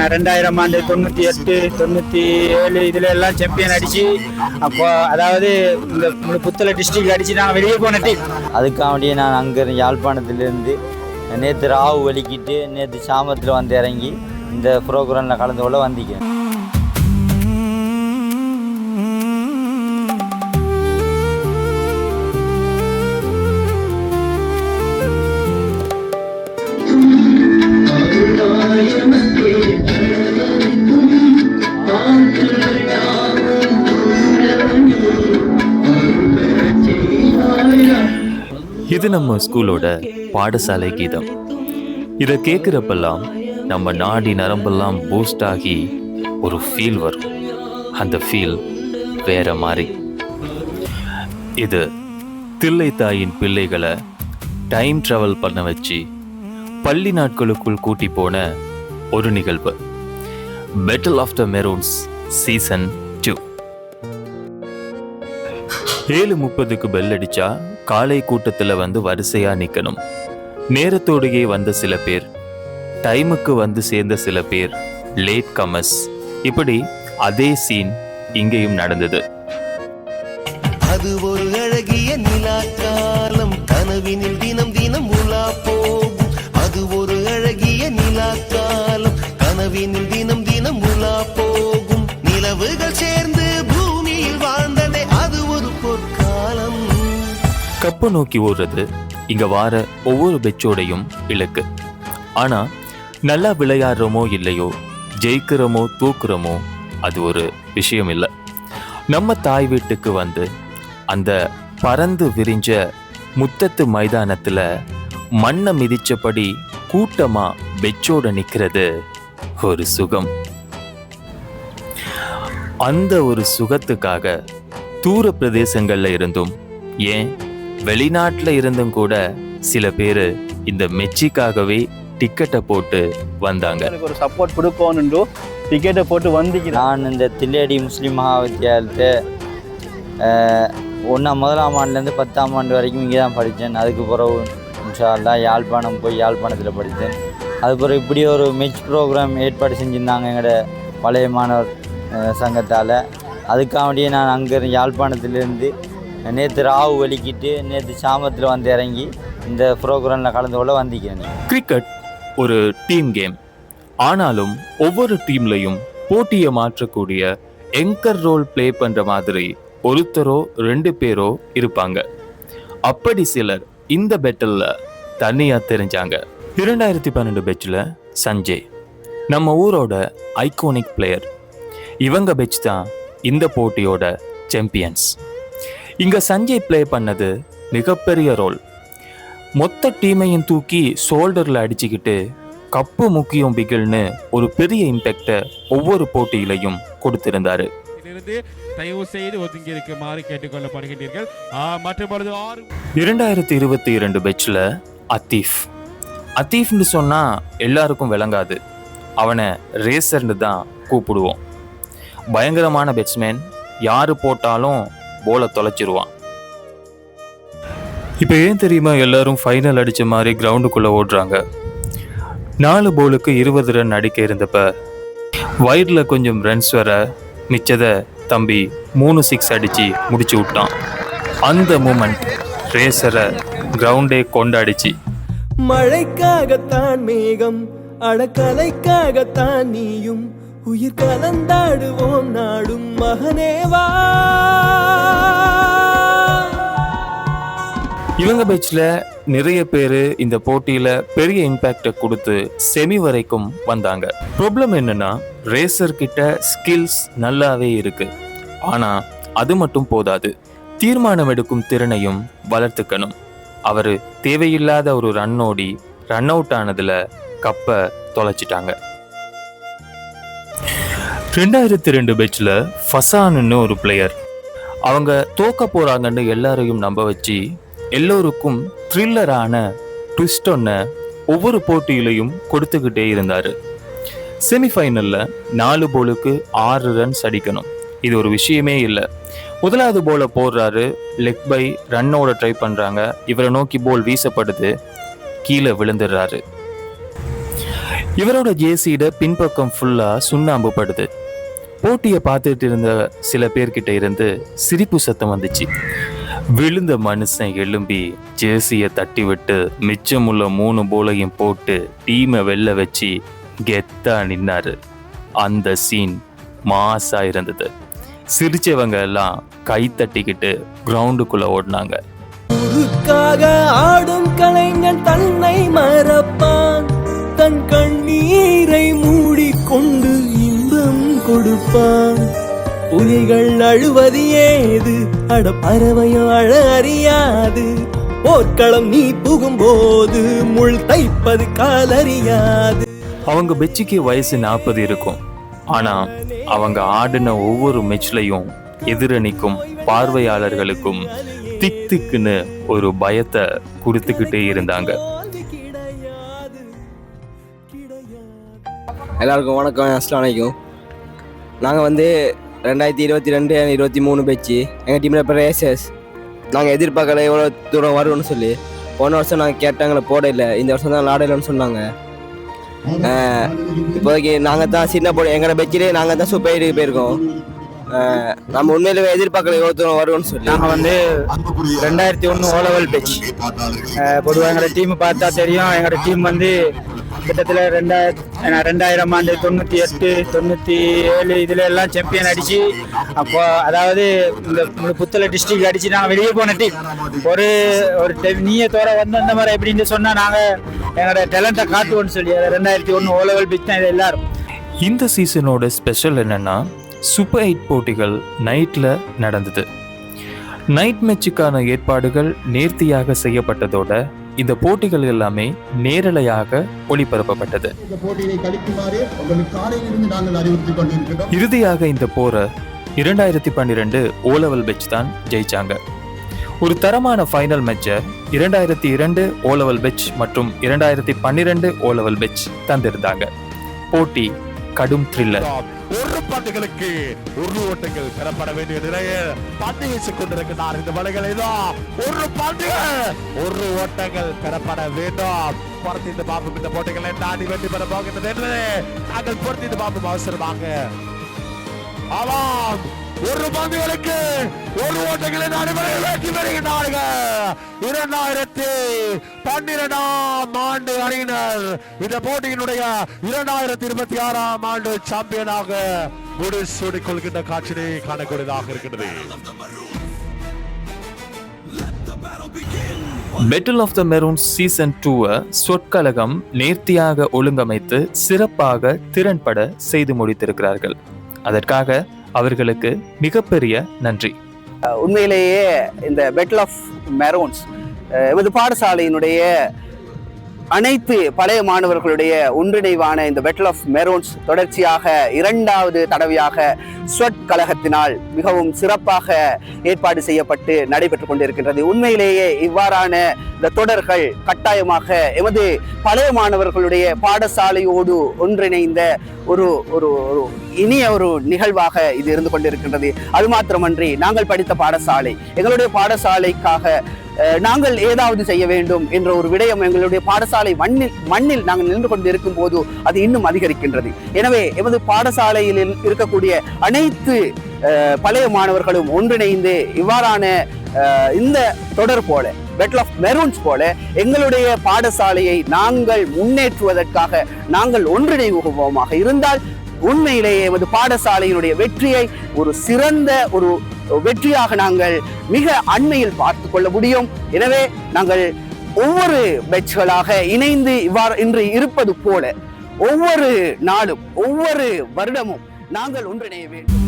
2000 ஆண்டு 98 97 இதுல எல்லாம் சாம்பியன் அடிச்சு அப்போ அதாவது இந்த புத்தளை டிஸ்ட்ரிக்ட் அடிச்சு நான் வெளியே போன டீம். அதுக்காண்டியே நான் அங்கே யாழ்ப்பாணத்திலிருந்து நேற்று ராவு வலிக்கிட்டு நேற்று சாமத்தில் வந்து இறங்கி இந்த ப்ரோக்ராமில் கலந்து கொள்ள வந்திக்கிறேன். இது நம்ம ஸ்கூலோட பாடசாலை கீதம். இதை கேட்குறப்பெல்லாம் நம்ம நாடி நரம்பெல்லாம் பூஸ்ட் ஆகி ஒரு ஃபீல் வரும். அந்த ஃபீல் வேற மாதிரி. இது தில்லை தாயின் பிள்ளைகளை டைம் ட்ராவல் பண்ண வச்சு பள்ளி நாட்களுக்குள் கூட்டி போன ஒரு நிகழ்வு. Battle of the maroons season 2. 7:30க்கு பெல் அடிச்சா காலை கூட்டத்தில் வந்து வரிசையா நிற்கணும். நேரத்தோடையே வந்த சில பேர், டைமுக்கு வந்து சேர்ந்த சில பேர், லேட் கமர்ஸ். இப்படி அதே சீன் இங்கேயும் நடந்தது. அது ஒரு அழகிய நிலாக்காலம், கனவினில் தினம் தினம் உலா போகும். அது ஒரு அழகிய நிலாக்காலம், கனவினில் தினம் தினம் உலா போகும். நிலவுகள் சேர்ந்து பூமியில் வாழ்ந்ததே அது ஒரு பொற்காலம். கப்பை நோக்கி ஓடுறது இங்க வார ஒவ்வொரு பெச்சோடையும் இலக்கு. ஆனா நல்லா விளையாடுறோமோ இல்லையோ, ஜெயிக்கிறோமோ தூக்குறோமோ, அது ஒரு விஷயம் இல்லை. நம்ம தாய் வீட்டுக்கு வந்து அந்த பறந்து விரிஞ்ச முத்தத்து மைதானத்துல மண்ணை மிதிச்சபடி கூட்டமா பெச்சோட நிக்கிறது ஒரு சுகம். அந்த ஒரு சுகத்துக்காக தூர பிரதேசங்கள்ல இருந்தும், ஏன் வெளிநாட்டுல இருந்தும் கூட சில பேரு இந்த மெச்சிக்காகவே டிக்கெட்டை போட்டு வந்தாங்க. ஒரு சப்போர்ட் கொடுக்கணுண்டு டிக்கெட்டை போட்டு வந்திக்கிறேன். நான் இந்த தில்லையடி முஸ்லீம் மகா வித்தியாலயத்தை 1ஆம் ஆண்டுலேருந்து 10ஆம் ஆண்டு வரைக்கும் இங்கே தான் படித்தேன். அதுக்கு பிறகு இன்ஷா அல்லாஹ் யாழ்ப்பாணம் போய் யாழ்ப்பாணத்தில் படித்தேன். அதுக்கப்புறம் இப்படி ஒரு மெச் ப்ரோக்ராம் ஏற்பாடு செஞ்சுருந்தாங்க எங்களோட பழைய மாணவர் சங்கத்தால். அதுக்காண்டியே நான் அங்கே யாழ்ப்பாணத்திலேருந்து நேற்று ராவு வலிக்கிட்டு நேற்று சாமத்தில் வந்து இறங்கி இந்த ப்ரோக்ராமில் கலந்து கொள்ள வந்திக்கிறேன். கிரிக்கெட் ஒரு டீம் கேம். ஆனாலும் ஒவ்வொரு டீம்லையும் போட்டியை மாற்றக்கூடிய எங்கர் ரோல் பிளே பண்ற மாதிரி ஒருத்தரோ 2 பேரோ இருப்பாங்க. அப்படி சிலர் இந்த பெட்டில் தனியா தெரிஞ்சாங்க. 2012 பெட்சில் சஞ்சய், நம்ம ஊரோட ஐகானிக் பிளேயர். இவங்க பெட்ச் தான் இந்த போட்டியோட சாம்பியன்ஸ். இங்க சஞ்சய் பிளே பண்ணது மிகப்பெரிய ரோல். மொத்த டீமையும் தூக்கி ஷோல்டர்ல அடிச்சுக்கிட்டு கப்பு முக்கியம் பிகில்னு ஒரு பெரிய இம்பேக்டை ஒவ்வொரு போட்டியிலையும் கொடுத்திருந்தாரு. 2022 பெட்ச்ல அத்தீஃப்னு சொன்னா எல்லாருக்கும் விளங்காது. அவனை ரேசர்னு தான் கூப்பிடுவோம். பயங்கரமான பேட்ஸ்மேன். யாரு போட்டாலும் போலை தொலைச்சிருவான். இப்போ ஏன் தெரியுமா எல்லாரும் ஃபைனல் அடித்த மாதிரி கிரவுண்டுக்குள்ளே ஓடுறாங்க? 4 போலுக்கு 20 ரன் அடிக்க இருந்தப்ப வைடில் கொஞ்சம் ரன்ஸ் வர மிச்சதை தம்பி 3 6 அடித்து முடிச்சு விட்டான். அந்த மூமெண்ட் ரேசரை கிரவுண்டே கொண்டாடிச்சு. மழைக்காகத்தான் மேகம், அடக்கலைக்காகத்தான் நீயும், உயிர் கலந்தாடுவோம் நாடும் மகனேவா. இவங்க பேட்ச்ல நிறைய பேர் இந்த போட்டியில பெரிய இம்பாக்டை கொடுத்து செமி வரைக்கும் வந்தாங்க. ப்ராப்ளம் என்னன்னா, ரேசர் கிட்ட ஸ்கில்ஸ் நல்லாவே இருக்கு. ஆனா அது மட்டும் போதாது. தீர்மானம் எடுக்கும் திறனையும் வளர்த்துக்கணும். அவரு தேவையில்லாத ஒரு ரன்னோடி ரன் அவுட் ஆனதுல கப்பை தொலைச்சிட்டாங்க. 2002 பேட்ச்ல ஃபசான்னு ஒரு பிளேயர். அவங்க தோக்க போறாங்கன்னு எல்லாரையும் நம்ப வச்சு எல்லோருக்கும் த்ரில்லரான ட்விஸ்ட் ஒன்று ஒவ்வொரு போட்டியிலையும் கொடுத்துக்கிட்டே இருந்தாரு. செமிஃபைனல்ல 4 போலுக்கு 6 ரன்ஸ் அடிக்கணும். இது ஒரு விஷயமே இல்லை. முதலாவது போலை போடுறாரு, லெக் பை ரன்னோட ட்ரை பண்றாங்க. இவரை நோக்கி போல் வீசப்படுது, கீழே விழுந்துடுறாரு. இவரோட ஜேசியோட பின்பக்கம் ஃபுல்லா சுண்ணாம்பு படுது. போட்டியை பார்த்துட்டு இருந்த சில பேர்கிட்ட இருந்து சிரிப்பு சத்தம் வந்துச்சு. விழுந்த மனுஷன் எழும்பி ஜேசியை தட்டி விட்டு மிச்சமுள்ள 3 போலையும் போட்டு டீமை வெளில வச்சு கெத்தா நின்னாரு. அந்த சீன் மாசா இருந்தது. சிரிச்சவங்க எல்லாம் கை தட்டிக்கிட்டு கிரவுண்டுக்குள்ள ஓடினாங்க. ஊருக்காக ஆடும் கலைஞன் தன்னை மறப்பான், தன் கண்ணீரை மூடிக்கொண்டு இன்பம் கொடுப்பான். புலிகள் அழுவது ஏது, அட பறவையும் அழ அறியாது. போர்க்களம் நீ புகும்போது முள் தைப்பது காலறியாது. அவங்க பெச்சிக்கு வயசு 40 இருக்கும். ஆனா அவங்க ஆடின ஒவ்வொரு மேட்ச்லையும் எதிரணிக்கும் பார்வையாளர்களுக்கும் திக்குன்னு ஒரு பயத்தை கொடுத்துக்கிட்டே இருந்தாங்க. எல்லாருக்கும் வணக்கம், அஸ்ஸலாமு அலைக்கும். நாங்கள் 2022 23 பேச்சு எங்கள் டீமில் இப்போ ரேசஸ். நாங்கள் எதிர்பார்க்கல எவ்வளோ தூரம் வருவோம்னு சொல்லி. போன வருஷம் நாங்கள் கேட்டாங்களே போட இல்லை, இந்த வருஷம் தான் விளாடலைன்னு சொன்னாங்க. இப்போதைக்கு நாங்கள் தான் சின்ன எங்களோட பெச்சிலே நாங்கள் தான் சூப்பர் 8 போயிருக்கோம். நம்ம உண்மையிலே எதிர்பார்க்கல எவ்வளோ தூரம் வருவோம்னு சொல்லி. நாங்கள் 2001 ஓலவல் பேட்ச். பொதுவாக எங்களோட டீம் பார்த்தா தெரியும். எங்களோட டீம் கிட்டத்தட்ட 2000 ஆண்டு 98 97 இதுல எல்லாம் சாம்பியன் அடிச்சு, அப்போ அதாவது இந்த புத்தளை டிஸ்ட்ரிக்ட் அடிச்சு நாங்கள் வெளியே போன டீம். ஒரு நீயத்தோட அந்த மாதிரி எப்படின்னு சொன்னா நாங்க எங்களோட டேலண்ட்டை காட்டுவோம்னு சொல்லி 2001 ஓலவல் பேட்ச் தான் இது எல்லாரும். இந்த சீசனோட ஸ்பெஷல் என்னன்னா சூப்பர் 8 போட்டிகள் நைட்ல நடந்தது. நைட் மேட்சுக்கான ஏற்பாடுகள் நேர்த்தியாக செய்யப்பட்டதோட இந்த போட்டிகள் எல்லாமே நேரலையாக ஒளிபரப்பப்பட்டது. இறுதியாக இந்த போரை 2012 ஓலவல் பெட்ச் தான் ஜெயிச்சாங்க. ஒரு தரமான ஃபைனல் மேட்சை 2002 ஓலவல் பெட்ச் மற்றும் 2012 ஓலவல் பெட்ச் தந்திருந்தாங்க. போட்டி கடும் த்ரில்லர். ஒரு பந்துகளுக்கு 1 ஓட்டங்கள் பெறப்பட வேண்டிய நிலையில் பந்து வீசிக் கொண்டிருக்கிறார். இந்த வலைகளை தான் 1 பந்துகள் 1 ஓட்டங்கள் பெறப்பட வேண்டும். பொறுத்திருந்து பார்ப்போம் இந்த போட்டிகளை தாண்டி வெற்றி பெற போகின்றது என்று நாங்கள் பொறுத்திருந்து பார்ப்போம். அவசரமாக ஆமாம், 1 பந்துகளுக்கு 1 ஓட்டங்களை நடைமுறையில் வெற்றி பெறுகின்றார்கள். 2012 ஆண்டு அணியினர் இந்த போட்டியினுடைய 2026 ஆண்டு சாம்பியனாக முடிசூடிக் கொள்கின்ற காட்சியை காணக்கூடியதாக இருக்கின்றது. பெட்டில் ஆஃப் த மெரூன்ஸ் சீசன் 2 சொற்கலகம் நேர்த்தியாக ஒழுங்கமைத்து சிறப்பாக திறன்பட செய்து முடித்திருக்கிறார்கள். அதற்காக அவர்களுக்கு மிகப்பெரிய நன்றி. உண்மையிலேயே இந்த பெட்டில் ஆஃப் மெரூன்ஸ் எமது பாடசாலையினுடைய அனைத்து பழைய மாணவர்களுடைய ஒன்றிணைவான இந்த பெட்டில் ஆஃப் மெரூன்ஸ் தொடர்ச்சியாக 2வது தடவையாக ஸ்வட் கழகத்தினால் மிகவும் சிறப்பாக ஏற்பாடு செய்யப்பட்டு நடைபெற்று கொண்டிருக்கின்றது. உண்மையிலேயே இவ்வாறான இந்த தொடர்கள் கட்டாயமாக எமது பழைய மாணவர்களுடைய பாடசாலையோடு ஒன்றிணைந்த ஒரு ஒரு இனிய ஒரு நிகழ்வாக இது இருந்து கொண்டிருக்கின்றது. அது மாத்திரமன்றி நாங்கள் படித்த பாடசாலை, எங்களுடைய பாடசாலைக்காக நாங்கள் ஏதாவது செய்ய வேண்டும் என்ற ஒரு விடயம் எங்களுடைய பாடசாலை மண்ணில் நாங்கள் நின்று கொண்டு இருக்கும் போது அது இன்னும் அதிகரிக்கின்றது. எனவே எமது பாடசாலையில் இருக்கக்கூடிய அனைத்து பழைய மாணவர்களும் ஒன்றிணைந்து இவ்வாறான இந்த தொடர் போல பெட்டில் ஆஃப் மெரூன்ஸ் போல எங்களுடைய பாடசாலையை நாங்கள் முன்னேற்றுவதற்காக நாங்கள் ஒன்றிணைவோமாக இருந்தால் உண்மையிலேயே எமது பாடசாலையினுடைய வெற்றியை ஒரு சிறந்த ஒரு வெற்றியாக நாங்கள் மிக அண்மையில் பார்த்து கொள்ள முடியும். எனவே நாங்கள் ஒவ்வொரு பேட்ச்களாக இணைந்து இன்று இருப்பது போல ஒவ்வொரு நாளும் ஒவ்வொரு வருடமும் நாங்கள் ஒன்றிணைய வேண்டும்.